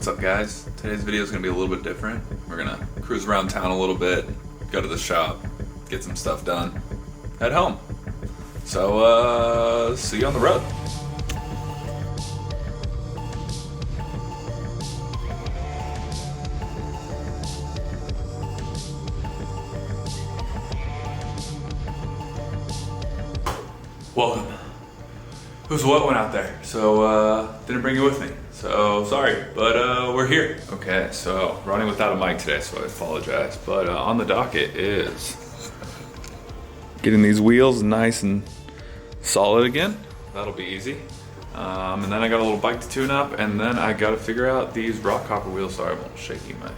What's up guys? Today's video is going to be a little bit different. We're going to cruise around town a little bit, go to the shop, get some stuff done, head home. So see you on the road. Welcome. It was a wet one out there, so didn't bring you with me. So sorry, but we're here. Okay, so running without a mic today, so I apologize. But on the docket is getting these wheels nice and solid again. That'll be easy. And then I got a little bike to tune up, and then I got to figure out these rock copper wheels. Sorry, I'm a little shaky. My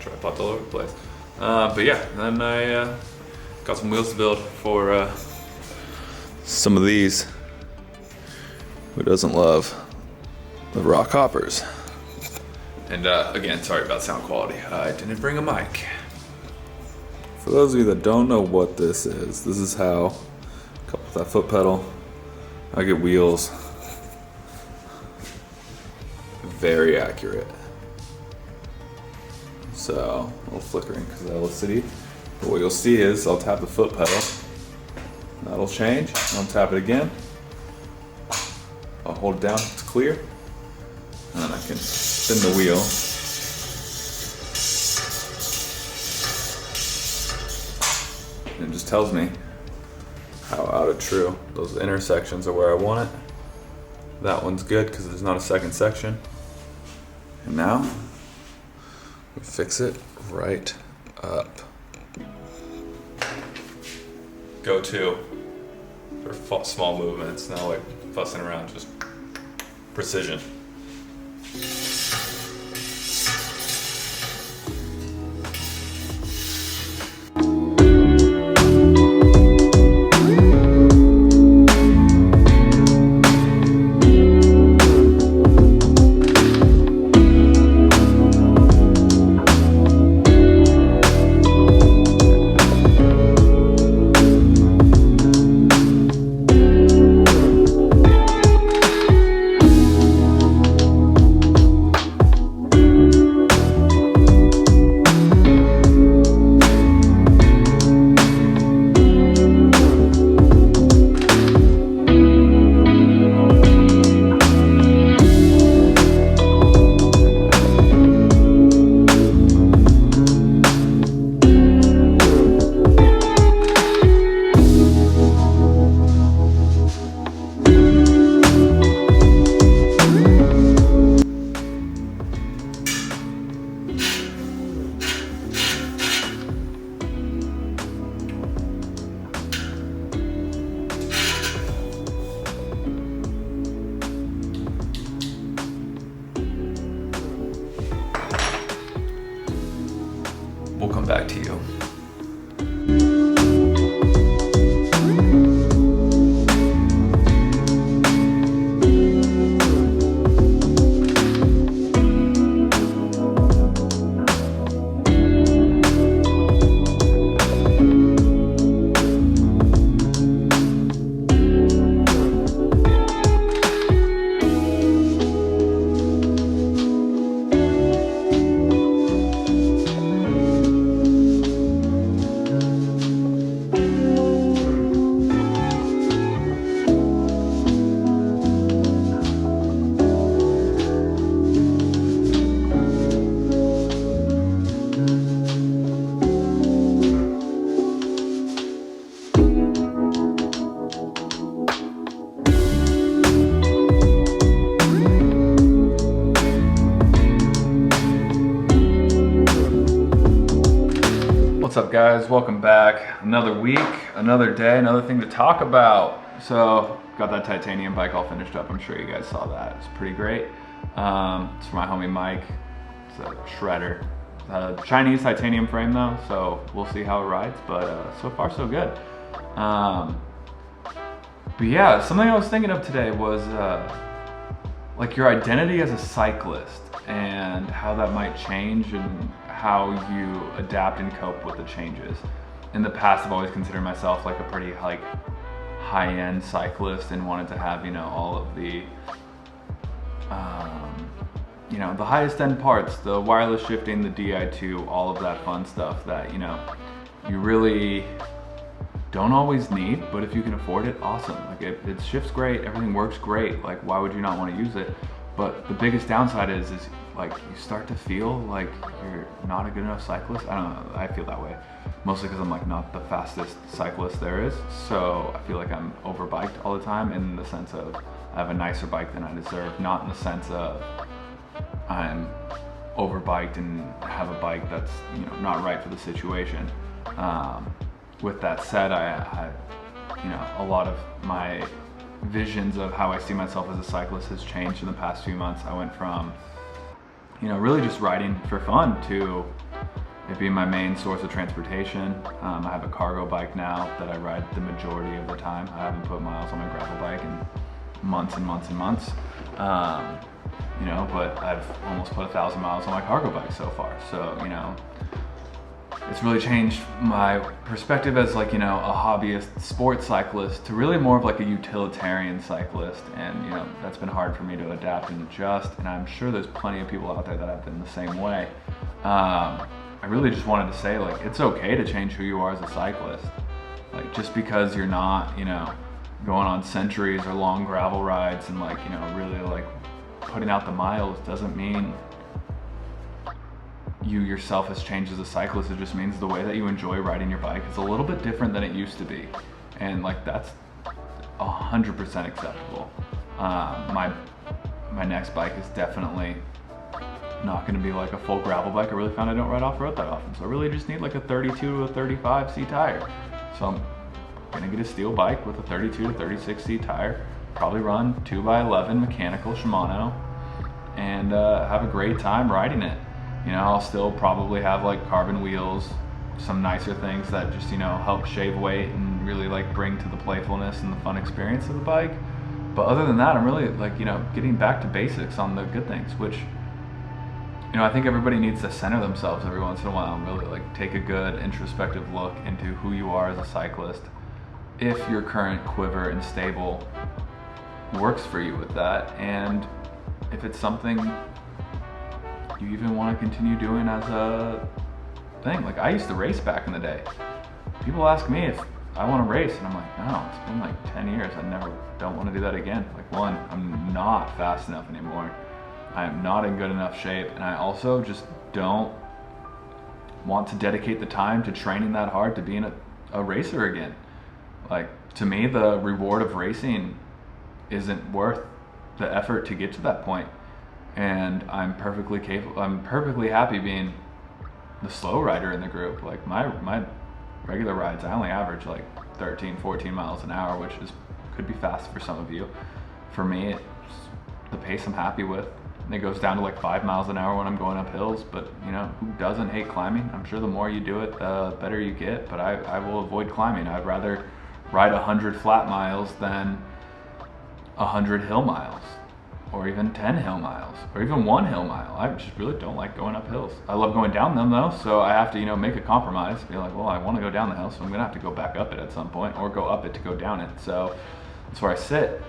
tripod's all over the place. But yeah, then I got some wheels to build for some of these. Who doesn't love the rock hoppers? And again, sorry about sound quality. I didn't bring a mic. For those of you that don't know what this is how, couple with that foot pedal, I get wheels very accurate. So, a little flickering because of LCD. But what you'll see is I'll tap the foot pedal, that'll change, I'll tap it again, I'll hold it down, it's clear, and then I can spin the wheel. And it just tells me how out of true. Those intersections are where I want it. That one's good because there's not a second section. And now, we fix it right up. Go to for small movements, not like fussing around, just precision. We'll come back to you. What's up guys, welcome back. Another week, another day, another thing to talk about. So, got that titanium bike all finished up. I'm sure you guys saw that. It's pretty great. It's for my homie Mike. It's a shredder. Chinese titanium frame though, so we'll see how it rides, but so far so good. But yeah, something I was thinking of today was like your identity as a cyclist and how that might change and how you adapt and cope with the changes. In the past, I've always considered myself like a pretty high-end cyclist and wanted to have, you know, all of the you know, the highest end parts, the wireless shifting, the Di2, all of that fun stuff that, you know, you really don't always need, but if you can afford it, awesome. Like it shifts great, everything works great. Like why would you not want to use it? But the biggest downside is like you start to feel like you're not a good enough cyclist. I don't know, I feel that way. Mostly because I'm like not the fastest cyclist there is. So I feel like I'm overbiked all the time in the sense of I have a nicer bike than I deserve, not in the sense of I'm overbiked and have a bike that's, you know, not right for the situation. With that said, I you know, a lot of my visions of how I see myself as a cyclist has changed in the past few months. I went from, you know, really just riding for fun to it being my main source of transportation. I have a cargo bike now that I ride the majority of the time. I haven't put miles on my gravel bike in months and months and months. You know, but I've almost put 1,000 miles on my cargo bike so far. So, you know, it's really changed my perspective as like, you know, a hobbyist sports cyclist to really more of like a utilitarian cyclist. And, you know, that's been hard for me to adapt and adjust. And I'm sure there's plenty of people out there that have been the same way. I really just wanted to say, like, it's okay to change who you are as a cyclist. Like, just because you're not, you know, going on centuries or long gravel rides and like, you know, really like putting out the miles doesn't mean you yourself has changed as a cyclist. It just means the way that you enjoy riding your bike is a little bit different than it used to be. And like, that's 100% acceptable. My next bike is definitely not gonna be like a full gravel bike. I really found I don't ride off-road that often. So I really just need like a 32 to a 35 C tire. So I'm gonna get a steel bike with a 32 to 36 C tire, probably run 2x11 mechanical Shimano, and have a great time riding it. You know, I'll still probably have like carbon wheels, some nicer things that just, you know, help shave weight and really like bring to the playfulness and the fun experience of the bike. But other than that, I'm really like, you know, getting back to basics on the good things, which, you know, I think everybody needs to center themselves every once in a while and really like take a good introspective look into who you are as a cyclist. If your current quiver and stable works for you with that, and if it's something you even want to continue doing as a thing. Like I used to race back in the day. People ask me if I want to race and I'm like, no, it's been like 10 years. Don't want to do that again. Like one, I'm not fast enough anymore. I am not in good enough shape, and I also just don't want to dedicate the time to training that hard to being a racer again. Like to me, the reward of racing isn't worth the effort to get to that point. And I'm perfectly capable. I'm perfectly happy being the slow rider in the group. Like my regular rides, I only average like 13, 14 miles an hour, which could be fast for some of you. For me, it's the pace I'm happy with. It goes down to like 5 miles an hour when I'm going up hills, but you know, who doesn't hate climbing? I'm sure the more you do it, the better you get, but I will avoid climbing. I'd rather ride 100 flat miles than 100 hill miles, or even 10 hill miles, or even 1 hill mile. I just really don't like going up hills. I love going down them though, so I have to, you know, make a compromise. Be like, well, I want to go down the hill, so I'm gonna have to go back up it at some point, or go up it to go down it. So that's where I sit.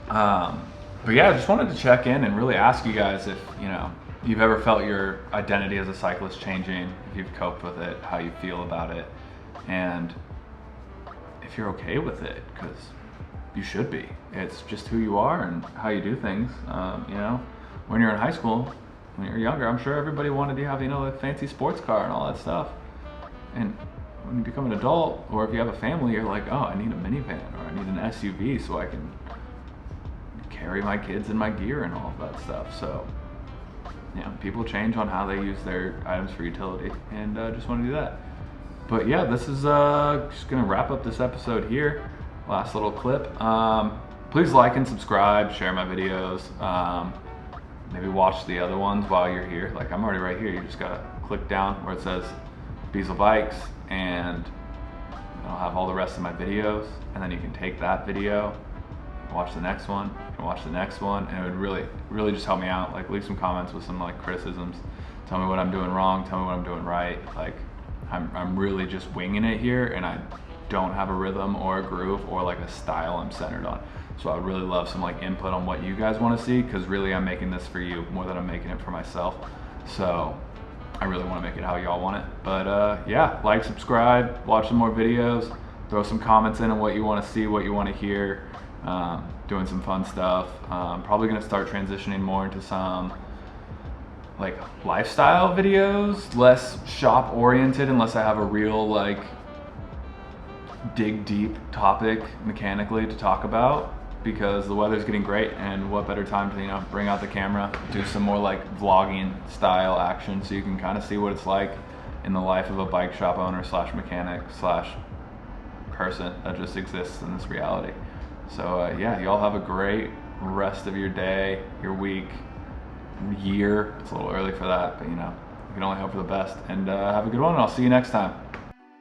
But yeah, I just wanted to check in and really ask you guys if, you know, you've ever felt your identity as a cyclist changing, if you've coped with it, how you feel about it, and if you're okay with it, because you should be. It's just who you are and how you do things. You know, when you're in high school, when you're younger, I'm sure everybody wanted to have, you know, a fancy sports car and all that stuff. And when you become an adult, or if you have a family, you're like, oh, I need a minivan, or I need an SUV so I can carry my kids and my gear and all of that stuff. So, you know, people change on how they use their items for utility, and just want to do that. But yeah, this is just gonna wrap up this episode here. Last little clip. Please like and subscribe, share my videos. Maybe watch the other ones while you're here. Like I'm already right here. You just gotta click down where it says Beazle Bikes, and I'll have all the rest of my videos. And then you can take that video, watch the next one, and watch the next one, and it would really, really just help me out. Like leave some comments with some like criticisms. Tell me what I'm doing wrong. Tell me what I'm doing right. Like I'm really just winging it here, and I don't have a rhythm or a groove or like a style I'm centered on. So I would really love some like input on what you guys want to see, because really I'm making this for you more than I'm making it for myself. So I really want to make it how y'all want it. But yeah, like, subscribe, watch some more videos, throw some comments in on what you want to see, what you want to hear. Doing some fun stuff. Probably gonna start transitioning more into some like lifestyle videos, less shop oriented, unless I have a real like dig deep topic mechanically to talk about, because the weather's getting great, and what better time to, you know, bring out the camera, do some more like vlogging style action, so you can kind of see what it's like in the life of a bike shop owner slash mechanic slash person that just exists in this reality. So yeah, y'all have a great rest of your day, your week, year. It's a little early for that, but you know, we can only hope for the best. And have a good one, and I'll see you next time.